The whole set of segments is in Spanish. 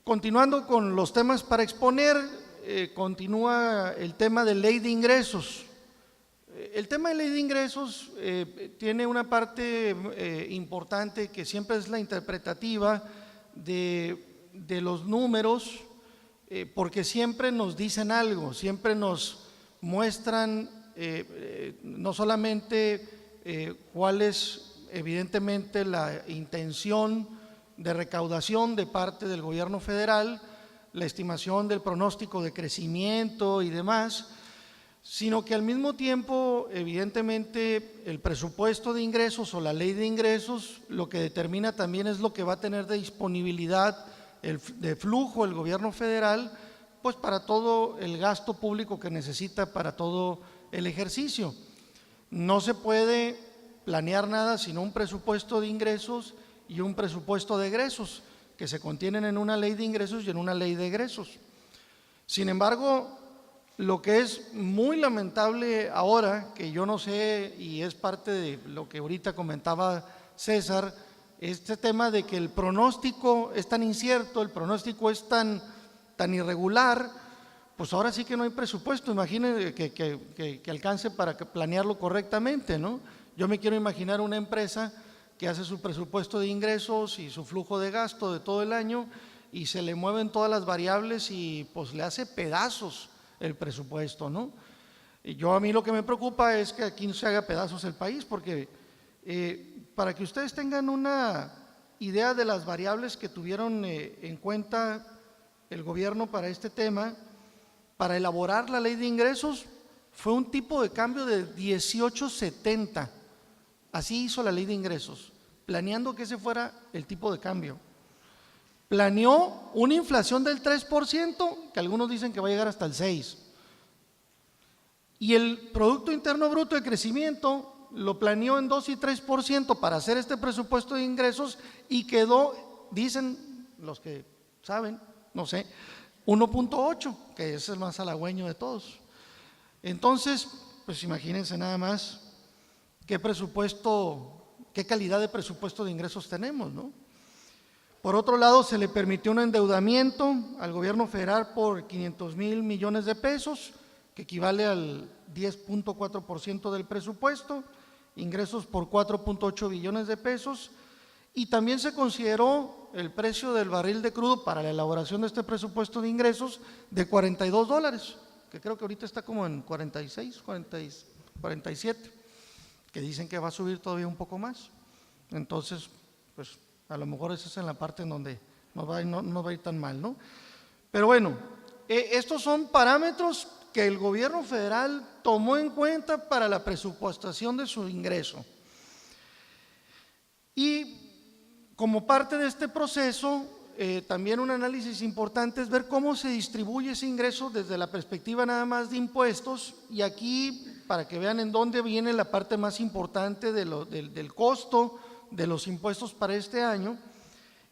Continuando con los temas para exponer, continúa el tema de ley de ingresos. El tema de ley de ingresos tiene una parte importante que siempre es la interpretativa de los números, porque siempre nos dicen algo, siempre nos muestran no solamente cuál es evidentemente la intención de recaudación de parte del gobierno federal, la estimación del pronóstico de crecimiento y demás, sino que al mismo tiempo, evidentemente, el presupuesto de ingresos o la ley de ingresos lo que determina también es lo que va a tener de disponibilidad, de flujo el gobierno federal, pues para todo el gasto público que necesita para todo el ejercicio. No se puede planear nada sino un presupuesto de ingresos y un presupuesto de egresos que se contienen en una ley de ingresos y en una ley de egresos. Sin embargo, lo que es muy lamentable ahora, que yo no sé y es parte de lo que ahorita comentaba César, este tema de que el pronóstico es tan incierto, el pronóstico es tan irregular, pues ahora sí que no hay presupuesto. Imaginen que alcance para planearlo correctamente, ¿no? Yo me quiero imaginar una empresa que hace su presupuesto de ingresos y su flujo de gasto de todo el año y se le mueven todas las variables y pues le hace pedazos el presupuesto, ¿no? Y a mí lo que me preocupa es que aquí no se haga pedazos el país, porque para que ustedes tengan una idea de las variables que tuvieron en cuenta el gobierno para este tema, para elaborar la ley de ingresos fue un tipo de cambio de 18.70, así hizo la ley de ingresos, planeando que ese fuera el tipo de cambio. Planeó una inflación del 3%, que algunos dicen que va a llegar hasta el 6%. Y el Producto Interno Bruto de crecimiento lo planeó en 2 y 3% para hacer este presupuesto de ingresos y quedó, dicen los que saben, no sé, 1.8, que es el más halagüeño de todos. Entonces, pues imagínense nada más qué presupuesto, qué calidad de presupuesto de ingresos tenemos, ¿no? Por otro lado, se le permitió un endeudamiento al gobierno federal por 500,000 millones de pesos, que equivale al 10.4% del presupuesto, ingresos por 4.8 billones de pesos, y también se consideró el precio del barril de crudo para la elaboración de este presupuesto de ingresos de $42, que creo que ahorita está como en 46, 47, que dicen que va a subir todavía un poco más. Entonces, pues a lo mejor esa es en la parte en donde no va a ir tan mal, ¿no? Pero bueno, estos son parámetros que el gobierno federal tomó en cuenta para la presupuestación de su ingreso. Y como parte de este proceso, también un análisis importante es ver cómo se distribuye ese ingreso desde la perspectiva nada más de impuestos, y aquí para que vean en dónde viene la parte más importante del costo de los impuestos para este año.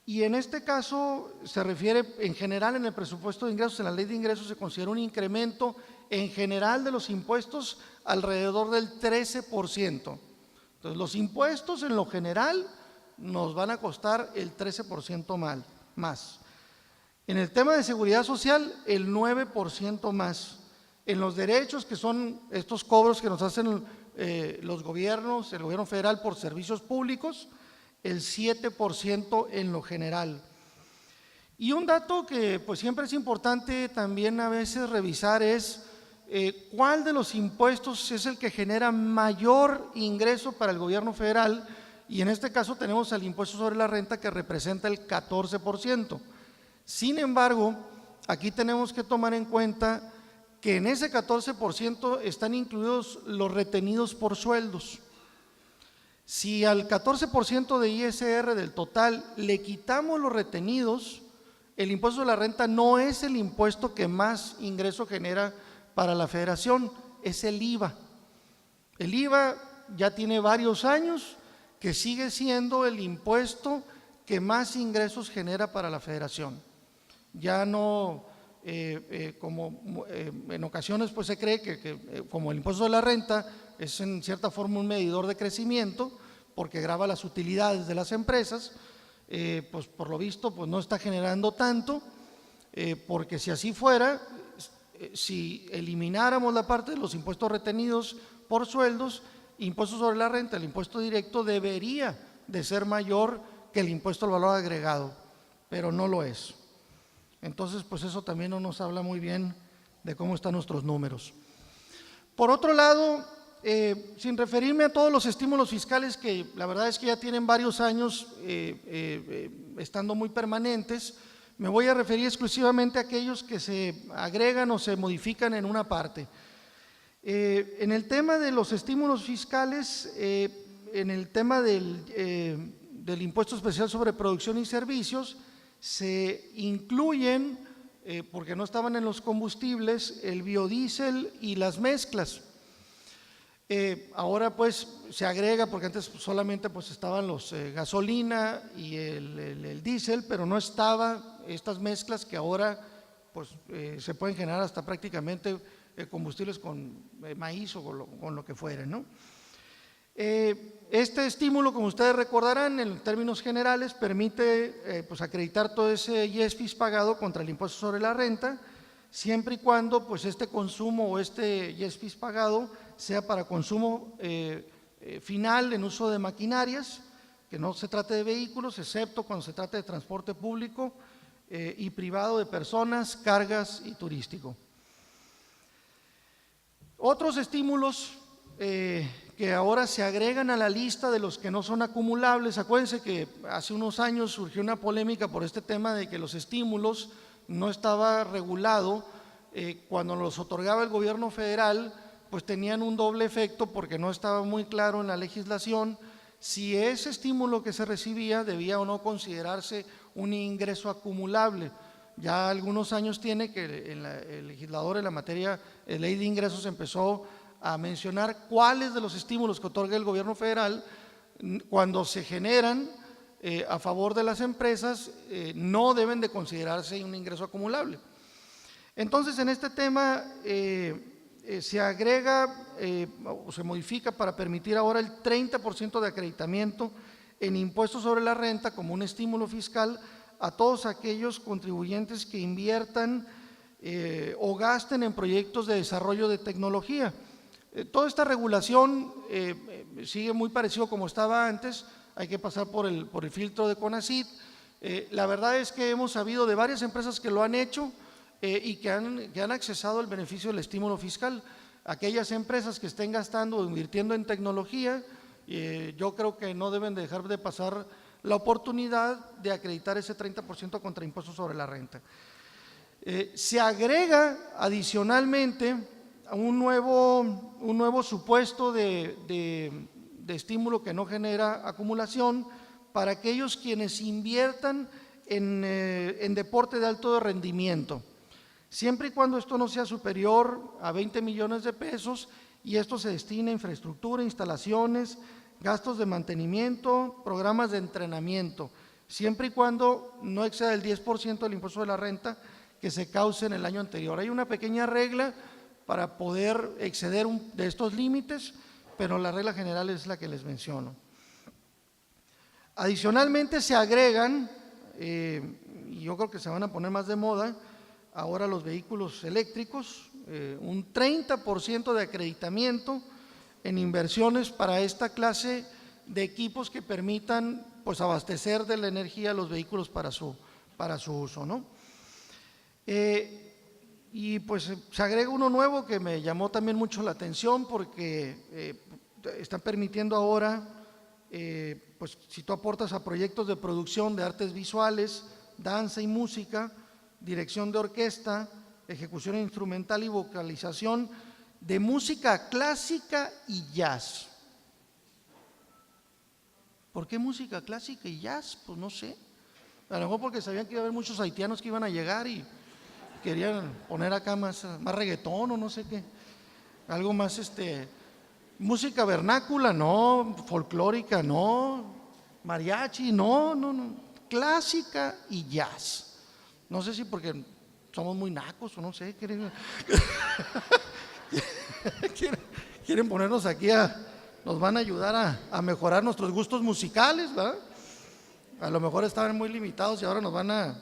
Y en este caso se refiere en general en el presupuesto de ingresos, en la ley de ingresos se considera un incremento en general de los impuestos alrededor del 13%. Entonces los impuestos en lo general nos van a costar el 13% más. En el tema de seguridad social, el 9% más. En los derechos, que son estos cobros que nos hacen los gobiernos, el gobierno federal por servicios públicos, el 7% en lo general. Y un dato que pues siempre es importante también a veces revisar es cuál de los impuestos es el que genera mayor ingreso para el gobierno federal, y en este caso tenemos al impuesto sobre la renta, que representa el 14%. Sin embargo, aquí tenemos que tomar en cuenta que en ese 14% están incluidos los retenidos por sueldos. Si al 14% de ISR del total le quitamos los retenidos, el impuesto de la renta no es el impuesto que más ingreso genera para la federación, es el IVA. El IVA ya tiene varios años que sigue siendo el impuesto que más ingresos genera para la federación. Ya no, como en ocasiones pues se cree que como el impuesto de la renta es en cierta forma un medidor de crecimiento, porque grava las utilidades de las empresas, pues por lo visto pues no está generando tanto, porque si así fuera, si elimináramos la parte de los impuestos retenidos por sueldos, impuestos sobre la renta, el impuesto directo debería de ser mayor que el impuesto al valor agregado, pero no lo es. Entonces, pues eso también no nos habla muy bien de cómo están nuestros números. Por otro lado, sin referirme a todos los estímulos fiscales que la verdad es que ya tienen varios años estando muy permanentes, me voy a referir exclusivamente a aquellos que se agregan o se modifican en una parte. En el tema de los estímulos fiscales, en el tema del impuesto especial sobre producción y servicios, se incluyen, porque no estaban en los combustibles, el biodiesel y las mezclas. Ahora pues se agrega, porque antes solamente pues estaban los gasolina y el diésel, pero no estaba estas mezclas que ahora pues se pueden generar hasta prácticamente combustibles con maíz o con lo que fuera, ¿no? Este estímulo, como ustedes recordarán, en términos generales permite pues acreditar todo ese IESFIS pagado contra el impuesto sobre la renta, siempre y cuando pues este consumo o este IESFIS pagado sea para consumo final en uso de maquinarias, que no se trate de vehículos, excepto cuando se trate de transporte público y privado de personas, cargas y turístico. Otros estímulos que ahora se agregan a la lista de los que no son acumulables. Acuérdense que hace unos años surgió una polémica por este tema de que los estímulos no estaba regulado, cuando los otorgaba el gobierno federal, pues tenían un doble efecto porque no estaba muy claro en la legislación si ese estímulo que se recibía debía o no considerarse un ingreso acumulable. Ya algunos años tiene que el legislador en la materia de ley de ingresos empezó a mencionar cuáles de los estímulos que otorga el gobierno federal, cuando se generan a favor de las empresas, no deben de considerarse un ingreso acumulable. Entonces, en este tema se agrega o se modifica para permitir ahora el 30% de acreditamiento en impuestos sobre la renta como un estímulo fiscal a todos aquellos contribuyentes que inviertan o gasten en proyectos de desarrollo de tecnología. Toda esta regulación sigue muy parecido como estaba antes, hay que pasar por el filtro de CONACYT. La verdad es que hemos sabido de varias empresas que lo han hecho y que han accesado el beneficio del estímulo fiscal. Aquellas empresas que estén gastando o invirtiendo en tecnología, yo creo que no deben dejar de pasar la oportunidad de acreditar ese 30% contra impuestos sobre la renta. Se agrega adicionalmente un nuevo supuesto de estímulo que no genera acumulación para aquellos quienes inviertan en deporte de alto rendimiento, siempre y cuando esto no sea superior a 20 millones de pesos y esto se destina a infraestructura, instalaciones, gastos de mantenimiento, programas de entrenamiento, siempre y cuando no exceda el 10% del impuesto de la renta que se cause en el año anterior. Hay una pequeña regla para poder exceder de estos límites, pero la regla general es la que les menciono. Adicionalmente se agregan, y yo creo que se van a poner más de moda, ahora los vehículos eléctricos, un 30% de acreditamiento en inversiones para esta clase de equipos que permitan pues abastecer de la energía a los vehículos para su uso, ¿no? Y pues se agrega uno nuevo que me llamó también mucho la atención porque están permitiendo ahora, pues si tú aportas a proyectos de producción de artes visuales, danza y música, dirección de orquesta, ejecución instrumental y vocalización de música clásica y jazz. ¿Por qué música clásica y jazz? Pues no sé. A lo mejor porque sabían que iba a haber muchos haitianos que iban a llegar y querían poner acá más reggaetón o no sé qué. Algo más, música vernácula, no, folclórica, no, mariachi, no, clásica y jazz. No sé si porque somos muy nacos o no sé, quieren ponernos aquí nos van a ayudar a mejorar nuestros gustos musicales, ¿verdad? A lo mejor estaban muy limitados y ahora nos van a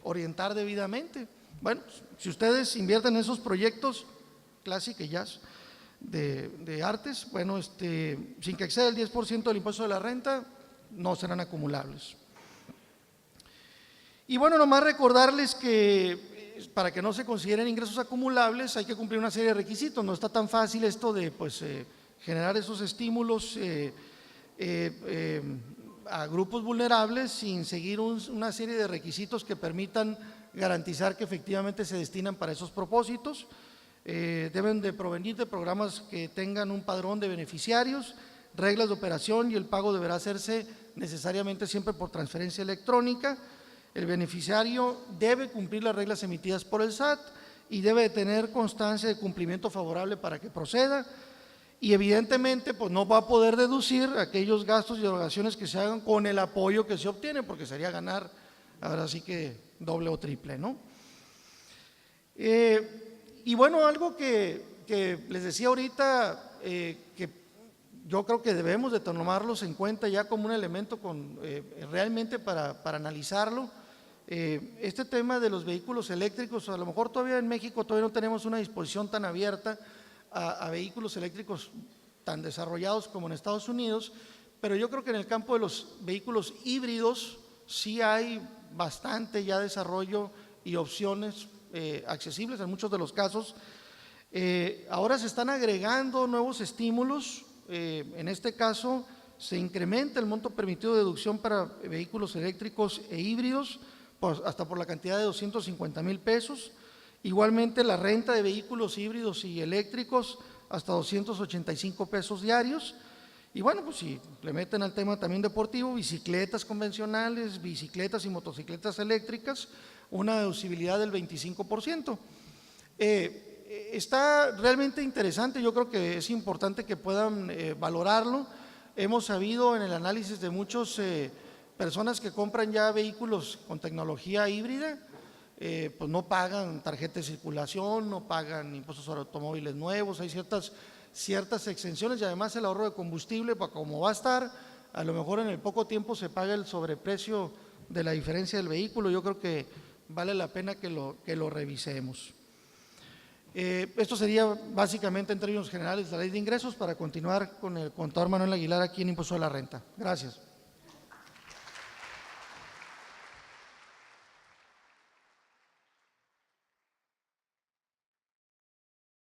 orientar debidamente. Bueno, si ustedes invierten en esos proyectos clásica y jazz de artes, bueno, sin que exceda el 10% del impuesto de la renta, no serán acumulables. Y bueno, nomás recordarles que para que no se consideren ingresos acumulables hay que cumplir una serie de requisitos. No está tan fácil esto de generar esos estímulos a grupos vulnerables sin seguir una serie de requisitos que permitan garantizar que efectivamente se destinan para esos propósitos. Deben de provenir de programas que tengan un padrón de beneficiarios, reglas de operación, y el pago deberá hacerse necesariamente siempre por transferencia electrónica. El beneficiario debe cumplir las reglas emitidas por el SAT y debe de tener constancia de cumplimiento favorable para que proceda, y evidentemente pues no va a poder deducir aquellos gastos y erogaciones que se hagan con el apoyo que se obtiene, porque sería ganar ahora sí que doble o triple, ¿no? Y bueno, algo que les decía ahorita, que yo creo que debemos de tomarlos en cuenta ya como un elemento realmente para analizarlo, este tema de los vehículos eléctricos. A lo mejor todavía en México todavía no tenemos una disposición tan abierta a vehículos eléctricos tan desarrollados como en Estados Unidos, pero yo creo que en el campo de los vehículos híbridos sí hay bastante ya desarrollo y opciones accesibles en muchos de los casos. Ahora se están agregando nuevos estímulos. En este caso se incrementa el monto permitido de deducción para vehículos eléctricos e híbridos hasta por la cantidad de 250,000 pesos. Igualmente la renta de vehículos híbridos y eléctricos hasta 285 pesos diarios. Y bueno, pues si le meten al tema también deportivo, bicicletas convencionales, bicicletas y motocicletas eléctricas, una deducibilidad del 25%. Está realmente interesante, yo creo que es importante que puedan valorarlo. Hemos sabido en el análisis de muchas personas que compran ya vehículos con tecnología híbrida, pues no pagan tarjeta de circulación, no pagan impuestos sobre automóviles nuevos, hay ciertas exenciones, y además el ahorro de combustible, pues como va a estar, a lo mejor en el poco tiempo se paga el sobreprecio de la diferencia del vehículo. Yo creo que vale la pena que lo revisemos. Esto sería básicamente en términos generales la ley de ingresos, para continuar con el contador Manuel Aguilar aquí en Impuesto de la Renta. Gracias.